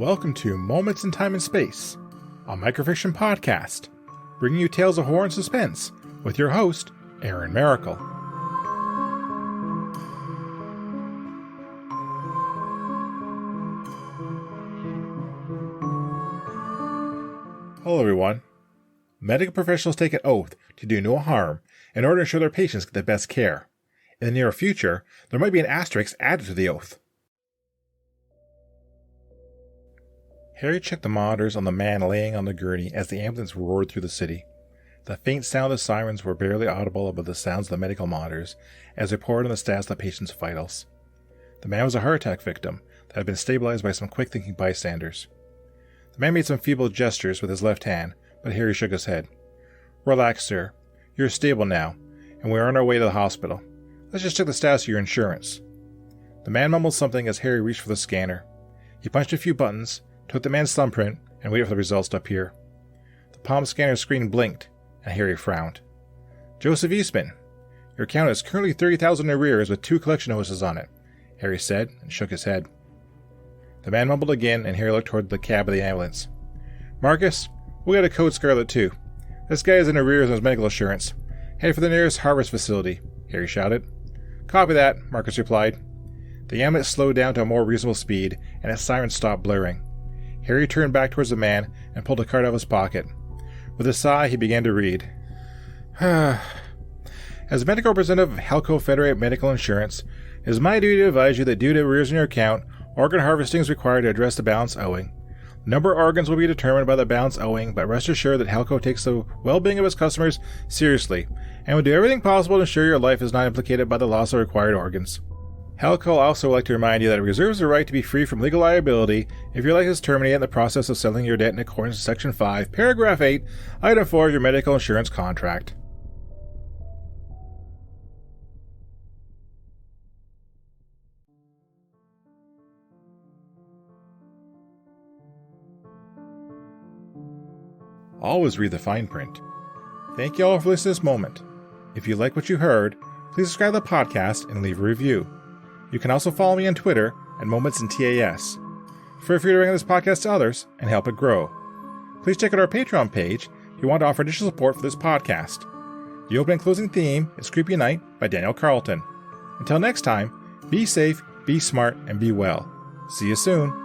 Welcome to Moments in Time and Space, a microfiction podcast, bringing you tales of horror and suspense with your host, Aaron Maracle. Hello everyone. Medical professionals take an oath to do no harm in order to ensure their patients get the best care. In the near future, there might be an asterisk added to the oath. Harry checked the monitors on the man laying on the gurney as the ambulance roared through the city. The faint sound of sirens were barely audible above the sounds of the medical monitors as they poured on the stats of the patient's vitals. The man was a heart attack victim that had been stabilized by some quick-thinking bystanders. The man made some feeble gestures with his left hand, but Harry shook his head. "Relax, sir. You're stable now, and we are on our way to the hospital. Let's just check the status of your insurance." The man mumbled something as Harry reached for the scanner. He punched a few buttons, took the man's thumbprint, and waited for the results to appear. The palm scanner screen blinked, and Harry frowned. "Joseph Eastman, your account is currently 30,000 in arrears with 2 collection notices on it," Harry said, and shook his head. The man mumbled again, and Harry looked toward the cab of the ambulance. "Marcus, we got a code Scarlet too. This guy is in arrears on his medical insurance. Head for the nearest harvest facility," Harry shouted. "Copy that," Marcus replied. The ambulance slowed down to a more reasonable speed, and its siren stopped blaring. Harry turned back towards the man and pulled a card out of his pocket. With a sigh, he began to read. "As a medical representative of Helco Federated Medical Insurance, it is my duty to advise you that due to arrears in your account, organ harvesting is required to address the balance owing. The number of organs will be determined by the balance owing, but rest assured that Helco takes the well-being of its customers seriously and will do everything possible to ensure your life is not implicated by the loss of required organs. Helco also would like to remind you that it reserves the right to be free from legal liability if your life is terminated in the process of settling your debt in accordance with Section 5, Paragraph 8, Item 4 of your medical insurance contract." Always read the fine print. Thank you all for listening to this moment. If you like what you heard, please subscribe to the podcast and leave a review. You can also follow me on Twitter at Moments in TAS. Feel free to bring this podcast to others and help it grow. Please check out our Patreon page if you want to offer additional support for this podcast. The opening and closing theme is Creepy Night by Daniel Carlton. Until next time, be safe, be smart, and be well. See you soon.